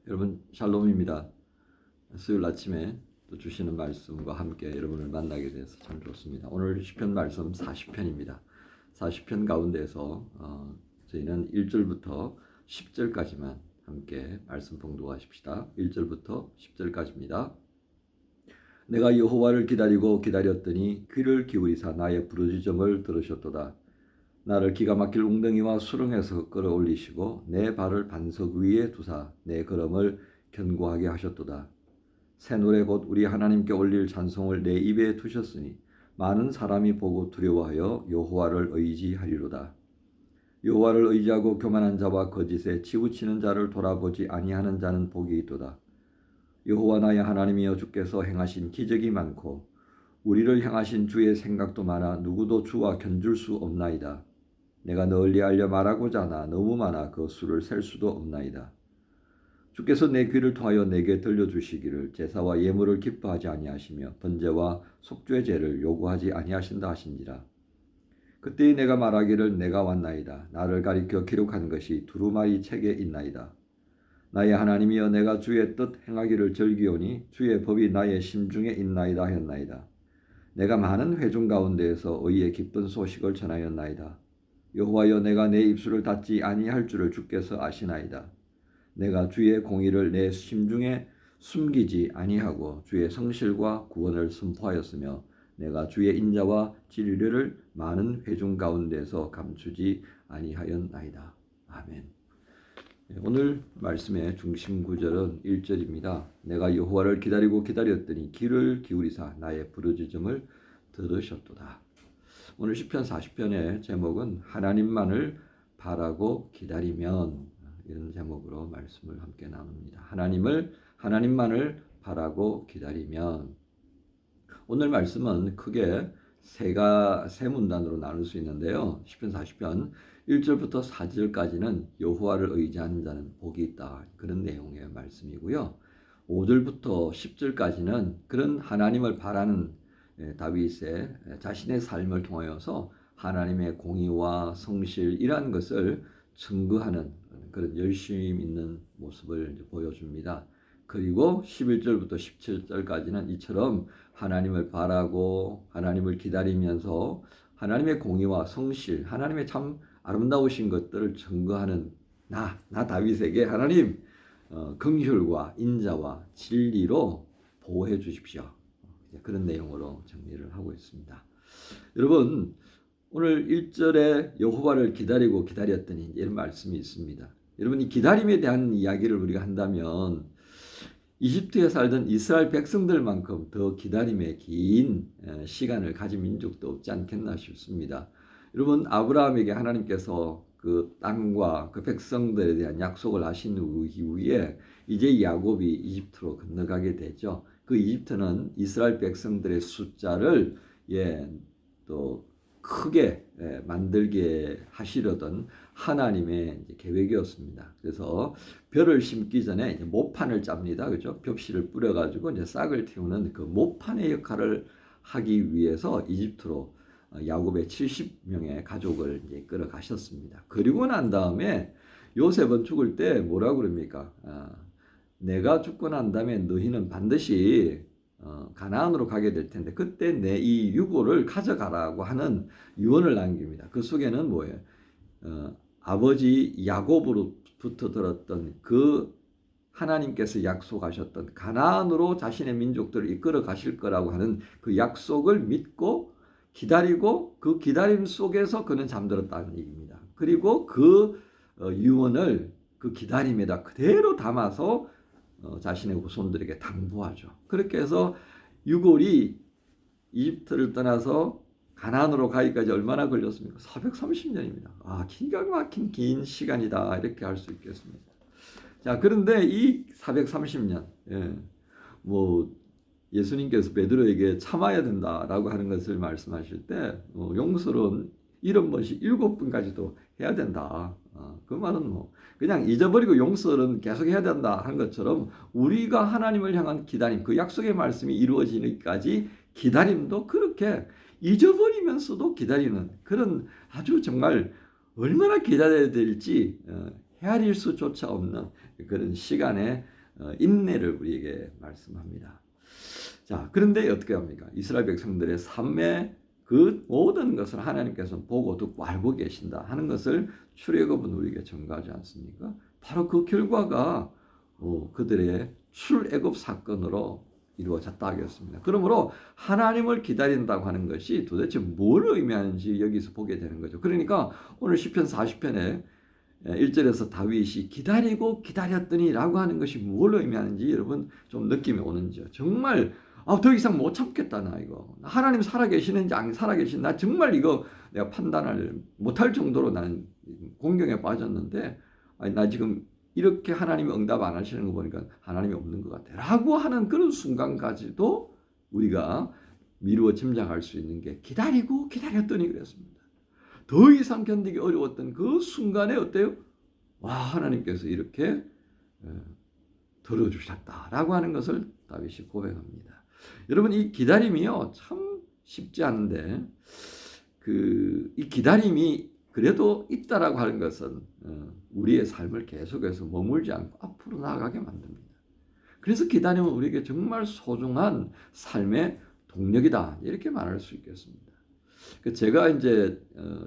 여러분 샬롬입니다. 수요일 아침에 또 주시는 말씀과 함께 여러분을 만나게 돼서 참 좋습니다. 오늘 시편 말씀 40편입니다. 40편 가운데서 저희는 1절부터 10절까지만 함께 말씀 봉독하십시다. 1절부터 10절까지입니다. 내가 여호와를 기다리고 기다렸더니 귀를 기울이사 나의 부르짖음을 들으셨도다. 나를 기가 막힐 웅덩이와 수렁에서 끌어올리시고 내 발을 반석 위에 두사 내 걸음을 견고하게 하셨도다. 새 노래 곧 우리 하나님께 올릴 찬송을 내 입에 두셨으니 많은 사람이 보고 두려워하여 여호와를 의지하리로다. 여호와를 의지하고 교만한 자와 거짓에 치우치는 자를 돌아보지 아니하는 자는 복이 있도다. 여호와 나의 하나님이여 주께서 행하신 기적이 많고 우리를 향하신 주의 생각도 많아 누구도 주와 견줄 수 없나이다. 내가 널리 알려 말하고자 하나 너무 많아 그 수를 셀 수도 없나이다. 주께서 내 귀를 통하여 내게 들려주시기를 제사와 예물을 기뻐하지 아니하시며 번제와 속죄제를 요구하지 아니하신다 하신지라. 그때 내가 말하기를 내가 왔나이다. 나를 가리켜 기록한 것이 두루마리 책에 있나이다. 나의 하나님이여 내가 주의 뜻 행하기를 즐기오니 주의 법이 나의 심중에 있나이다 하였나이다. 내가 많은 회중 가운데에서 의의 기쁜 소식을 전하였나이다. 여호와여 내가 내 입술을 닫지 아니할 줄을 주께서 아시나이다. 내가 주의 공의를 내 심중에 숨기지 아니하고 주의 성실과 구원을 선포하였으며 내가 주의 인자와 진리를 많은 회중 가운데서 감추지 아니하였나이다. 아멘. 오늘 말씀의 중심 구절은 1절입니다. 내가 여호와를 기다리고 기다렸더니 귀를 기울이사 나의 부르짖음을 들으셨도다. 오늘 시편 40편의 제목은 하나님만을 바라고 기다리면, 이런 제목으로 말씀을 함께 나눕니다. 하나님만을 바라고 기다리면. 오늘 말씀은 크게 세 문단으로 나눌 수 있는데요. 시편 40편 1절부터 4절까지는 여호와를 의지하는 자는 복이 있다, 그런 내용의 말씀이고요. 5절부터 10절까지는 그런 하나님을 바라는 다윗의 자신의 삶을 통하여서 하나님의 공의와 성실이라는 것을 증거하는 그런 열심 있는 모습을 보여줍니다. 그리고 11절부터 17절까지는 이처럼 하나님을 바라고 하나님을 기다리면서 하나님의 공의와 성실, 하나님의 참 아름다우신 것들을 증거하는 나 다윗에게 하나님 긍휼과 인자와 진리로 보호해 주십시오. 그런 내용으로 정리를 하고 있습니다. 여러분, 오늘 1절에 여호와를 기다리고 기다렸더니 이런 말씀이 있습니다. 여러분, 이 기다림에 대한 이야기를 우리가 한다면 이집트에 살던 이스라엘 백성들만큼 더 기다림에 긴 시간을 가진 민족도 없지 않겠나 싶습니다. 여러분, 아브라함에게 하나님께서 그 땅과 그 백성들에 대한 약속을 하신 이후에 이제 야곱이 이집트로 건너가게 되죠. 그 이집트는 이스라엘 백성들의 숫자를 또 크게 만들게 하시려던 하나님의 계획이었습니다. 그래서 벼를 심기 전에 이제 모판을 짭니다. 그죠? 벽실을 뿌려가지고 이제 싹을 틔우는 그 모판의 역할을 하기 위해서 이집트로 야곱의 70명의 가족을 이제 끌어가셨습니다. 그리고 난 다음에 요셉은 죽을 때 뭐라고 그럽니까? 내가 죽고 난 다음에 너희는 반드시 가나안으로 가게 될 텐데 그때 내 이 유고를 가져가라고 하는 유언을 남깁니다. 그 속에는 뭐예요? 아버지 야곱으로부터 들었던 그 하나님께서 약속하셨던 가나안으로 자신의 민족들을 이끌어 가실 거라고 하는 그 약속을 믿고 기다리고 그 기다림 속에서 그는 잠들었다는 얘기입니다. 그리고 그 유언을 그 기다림에다 그대로 담아서 자신의 후손들에게 당부하죠. 그렇게 해서 유골이 이집트를 떠나서 가나안으로 가기까지 얼마나 걸렸습니까? 430년입니다. 기가 막힌 긴 시간이다, 이렇게 할 수 있겠습니다. 자, 그런데 이 430년, 예수님께서 베드로에게 참아야 된다라고 하는 것을 말씀하실 때 용서는 70번씩 7번까지도 해야 된다. 그 말은 그냥 잊어버리고 용서는 계속 해야 된다 하는 것처럼 우리가 하나님을 향한 기다림, 그 약속의 말씀이 이루어지기까지 기다림도 그렇게 잊어버리면서도 기다리는 그런 아주 정말 얼마나 기다려야 될지 헤아릴 수조차 없는 그런 시간의 인내를 우리에게 말씀합니다. 자, 그런데 어떻게 합니까? 이스라엘 백성들의 삶의 그 모든 것을 하나님께서 보고 듣고 알고 계신다 하는 것을 출애굽은 우리에게 전가하지 않습니까? 바로 그 결과가 그들의 출애굽 사건으로 이루어졌다 하겠습니다. 그러므로 하나님을 기다린다고 하는 것이 도대체 뭘 의미하는지 여기서 보게 되는 거죠. 그러니까 오늘 시편 40편에 1절에서 다윗이 기다리고 기다렸더니 라고 하는 것이 뭘 의미하는지 여러분 좀 느낌이 오는지요. 정말 더 이상 못 참겠다 나 이거. 하나님 살아계시는지 안 살아계신 나 정말 이거 내가 판단을 못할 정도로 나는 공경에 빠졌는데 나 지금 이렇게 하나님이 응답 안 하시는 거 보니까 하나님이 없는 것 같아 라고 하는 그런 순간까지도 우리가 미루어 짐작할 수 있는 게 기다리고 기다렸더니 그랬습니다. 더 이상 견디기 어려웠던 그 순간에 어때요? 와, 하나님께서 이렇게 들어주셨다라고 하는 것을 다윗이 고백합니다. 여러분, 이 기다림이요 참 쉽지 않은데 이 기다림이 그래도 있다라고 하는 것은 우리의 삶을 계속해서 머물지 않고 앞으로 나아가게 만듭니다. 그래서 기다림은 우리에게 정말 소중한 삶의 동력이다 이렇게 말할 수 있겠습니다. 제가 이제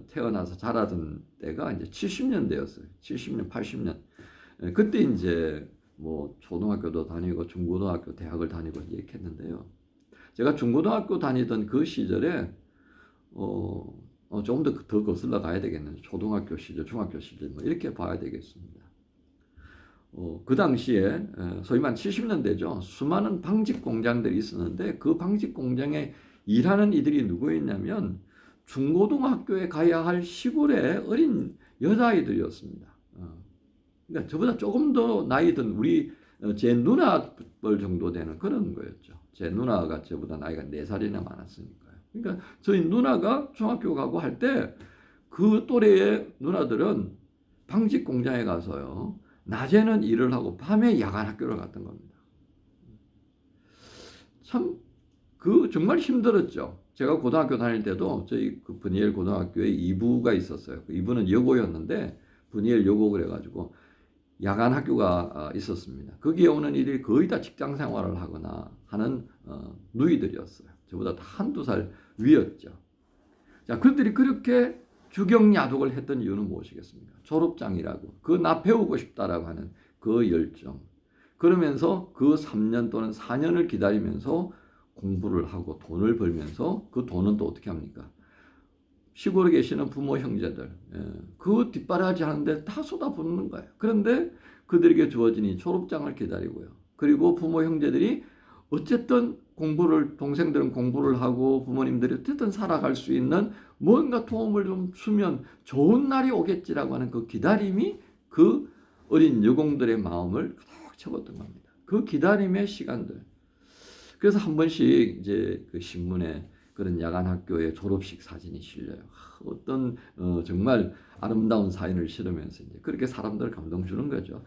태어나서 자라던 때가 이제 70년대였어요. 70년, 80년. 그때 이제 뭐 초등학교도 다니고 중고등학교, 대학을 다니고 이렇게 했는데요. 제가 중고등학교 다니던 그 시절에 좀 더 거슬러 가야 되겠는데 초등학교 시절, 중학교 시절 뭐 이렇게 봐야 되겠습니다. 그 당시에 소위 말 70년대죠. 수많은 방직 공장들이 있었는데 그 방직 공장에 일하는 이들이 누구였냐면 중고등학교에 가야 할 시골의 어린 여자아이들이었습니다. 그러니까 저보다 조금 더 나이 든 제 누나뻘 정도 되는 그런 거였죠. 제 누나가 저보다 나이가 4살이나 많았으니까요. 그러니까 저희 누나가 중학교 가고 할 때 그 또래의 누나들은 방직 공장에 가서요. 낮에는 일을 하고 밤에 야간 학교를 갔던 겁니다. 참 정말 힘들었죠. 제가 고등학교 다닐 때도 저희 그 분이엘 고등학교에 2부가 있었어요. 그 2부는 여고였는데 분이엘 여고 그래가지고 야간 학교가 있었습니다. 거기에 오는 이들이 거의 다 직장 생활을 하거나 하는 누이들이었어요. 저보다 다 한두 살 위였죠. 자, 그들이 그렇게 주경야독을 했던 이유는 무엇이겠습니까? 졸업장이라고. 나 배우고 싶다라고 하는 그 열정. 그러면서 그 3년 또는 4년을 기다리면서 공부를 하고 돈을 벌면서 그 돈은 또 어떻게 합니까? 시골에 계시는 부모 형제들 그 뒷바라지 하는데 다 쏟아붓는 거예요. 그런데 그들에게 주어진 이 졸업장을 기다리고요. 그리고 부모 형제들이 어쨌든 동생들은 공부를 하고 부모님들이 어쨌든 살아갈 수 있는 뭔가 도움을 좀 주면 좋은 날이 오겠지라고 하는 그 기다림이 그 어린 여공들의 마음을 가득 채웠던 겁니다. 그 기다림의 시간들. 그래서 한 번씩 이제 그 신문에 그런 야간 학교의 졸업식 사진이 실려요. 어떤 정말 아름다운 사연을 실으면서 이제 그렇게 사람들을 감동 주는 거죠.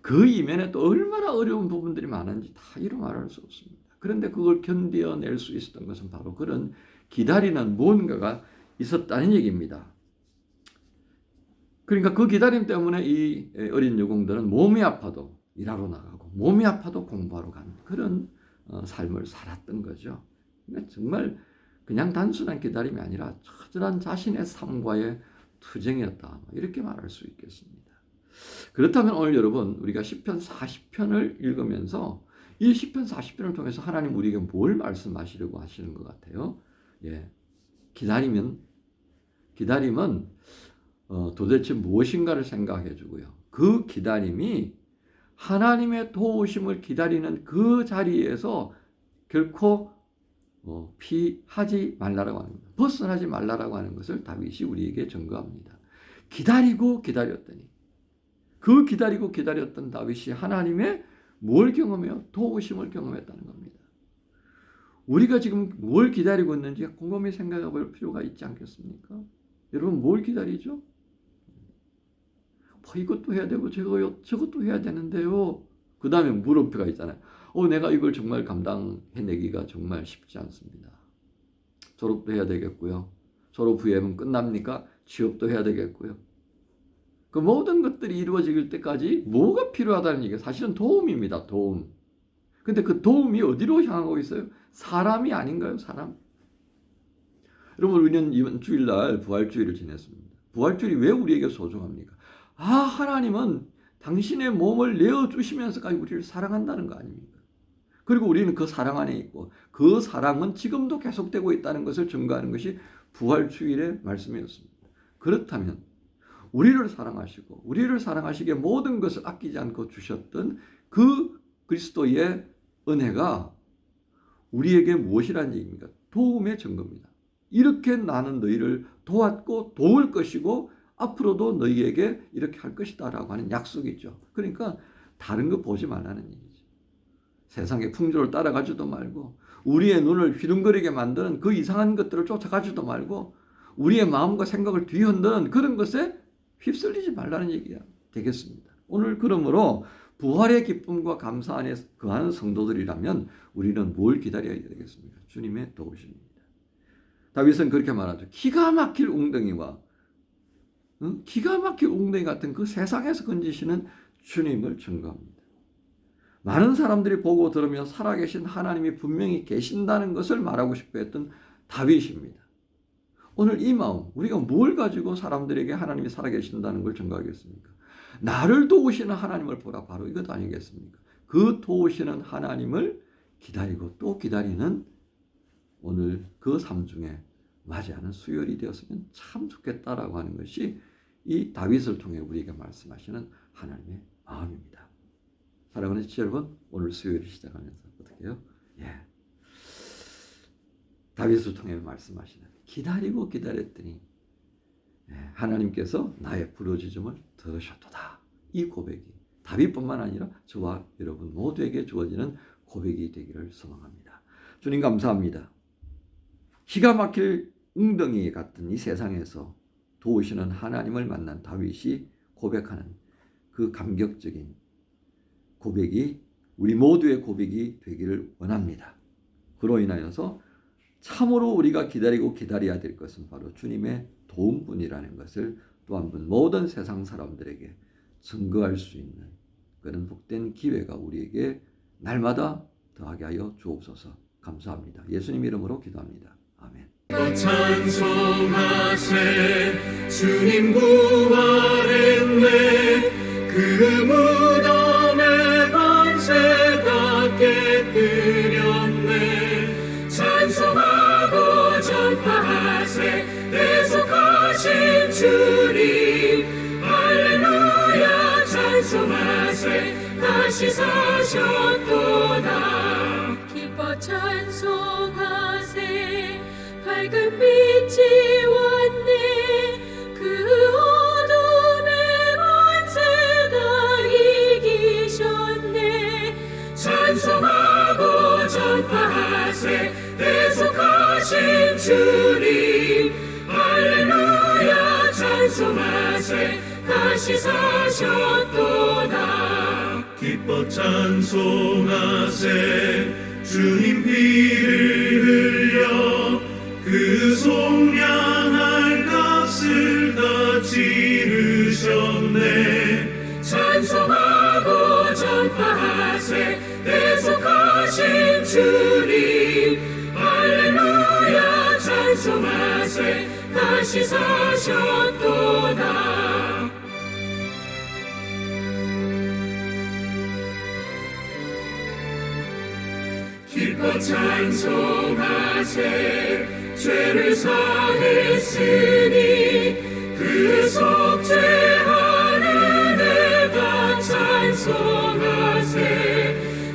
그 이면에 또 얼마나 어려운 부분들이 많은지 다 이루 말할 수 없습니다. 그런데 그걸 견뎌낼 수 있었던 것은 바로 그런 기다리는 무언가가 있었다는 얘기입니다. 그러니까 그 기다림 때문에 이 어린 여공들은 몸이 아파도 일하러 나가고 몸이 아파도 공부하러 가는 그런 삶을 살았던 거죠. 그러니까 정말 그냥 단순한 기다림이 아니라 처절한 자신의 삶과의 투쟁이었다. 이렇게 말할 수 있겠습니다. 그렇다면 오늘 여러분 우리가 시편 40편을 읽으면서 이 시편 40편을 통해서 하나님 우리에게 뭘 말씀하시려고 하시는 것 같아요? 기다림은 도대체 무엇인가를 생각해 주고요. 그 기다림이 하나님의 도우심을 기다리는 그 자리에서 결코 피하지 말라라고 하는 것, 벗어나지 말라라고 하는 것을 다윗이 우리에게 증거합니다. 기다리고 기다렸더니 그 기다리고 기다렸던 다윗이 하나님의 뭘 경험해요? 도우심을 경험했다는 겁니다. 우리가 지금 뭘 기다리고 있는지 곰곰이 생각해 볼 필요가 있지 않겠습니까? 여러분 뭘 기다리죠? 이것도 해야 되고 저것도 해야 되는데요. 그 다음에 물음표가 있잖아요. 내가 이걸 정말 감당해내기가 정말 쉽지 않습니다. 졸업도 해야 되겠고요. 졸업 후에는 끝납니까? 취업도 해야 되겠고요. 그 모든 것들이 이루어질 때까지 뭐가 필요하다는 얘기가 사실은 도움입니다. 도움. 근데 그 도움이 어디로 향하고 있어요? 사람이 아닌가요? 사람. 여러분, 우리는 이번 주일날 부활주일을 지냈습니다. 부활주일이 왜 우리에게 소중합니까? 하나님은 당신의 몸을 내어주시면서까지 우리를 사랑한다는 거 아닙니까? 그리고 우리는 그 사랑 안에 있고 그 사랑은 지금도 계속되고 있다는 것을 증거하는 것이 부활주일의 말씀이었습니다. 그렇다면 우리를 사랑하시고 우리를 사랑하시기에 모든 것을 아끼지 않고 주셨던 그 그리스도의 은혜가 우리에게 무엇이라는 얘기입니까? 도움의 증거입니다. 이렇게 나는 너희를 도왔고 도울 것이고 앞으로도 너희에게 이렇게 할 것이다 라고 하는 약속이죠. 그러니까 다른 거 보지 말라는 얘기죠. 세상의 풍조를 따라가지도 말고 우리의 눈을 휘둥거리게 만드는 그 이상한 것들을 쫓아가지도 말고 우리의 마음과 생각을 뒤흔드는 그런 것에 휩쓸리지 말라는 얘기가 되겠습니다. 오늘 그러므로 부활의 기쁨과 감사 안에 거하는 성도들이라면 우리는 뭘 기다려야 되겠습니까? 주님의 도우심입니다. 다윗은 그렇게 말하죠. 기가 막힐 웅덩이와 기가 막힐 웅덩이 같은 그 세상에서 건지시는 주님을 증거합니다. 많은 사람들이 보고 들으며 살아계신 하나님이 분명히 계신다는 것을 말하고 싶어 했던 다윗입니다. 오늘 이 마음, 우리가 뭘 가지고 사람들에게 하나님이 살아계신다는 걸 증거하겠습니까? 나를 도우시는 하나님을 보라, 바로 이것 아니겠습니까? 그 도우시는 하나님을 기다리고 또 기다리는 오늘 그 삶 중에 맞이하는 수요일이 되었으면 참 좋겠다라고 하는 것이 이 다윗을 통해 우리에게 말씀하시는 하나님의 마음입니다. 사랑하는 지체 여러분, 오늘 수요일을 시작하면서 어떻게 해요? 다윗을 통해 말씀하시는 기다리고 기다렸더니 하나님께서 나의 부르짖음을 들으셨도다. 이 고백이 다윗뿐만 아니라 저와 여러분 모두에게 주어지는 고백이 되기를 소망합니다. 주님 감사합니다. 기가 막힐 웅덩이 같은 이 세상에서 도우시는 하나님을 만난 다윗이 고백하는 그 감격적인 고백이 우리 모두의 고백이 되기를 원합니다. 그로 인하여서 참으로 우리가 기다리고 기다려야 될 것은 바로 주님의 도움뿐이라는 것을 또 한 번 모든 세상 사람들에게 증거할 수 있는 그런 복된 기회가 우리에게 날마다 더하게 하여 주옵소서. 감사합니다. 예수님 이름으로 기도합니다. 아멘. 찬송하세 주님 부활했네 그 무덤의 권세가 깨뜨렸네 찬송하고 전파하세 대속하신 주님 할렐루야 찬송하세 다시 사셨도다 기뻐 찬송하세 밝은 빛이 왔네 그 어둠의 권세가 이기셨네 찬송하고 전파하세 대속하신 주님 할렐루야 찬송하세 다시 사셨도다 기뻐 찬송하세 주님 피를 흘려 그 속량할 값을 다 치르셨네 찬송하고 전파하세 대속하신 주님 할렐루야 찬송하세 다시 사셨도다 기뻐 찬송하세 죄를 사했으니 그 속죄하는 내가 찬송하세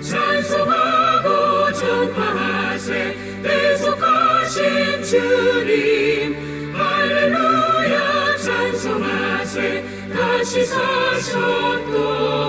찬송하고 전파하세 대속하신 주님 할렐루야 찬송하세 다시 사셨도다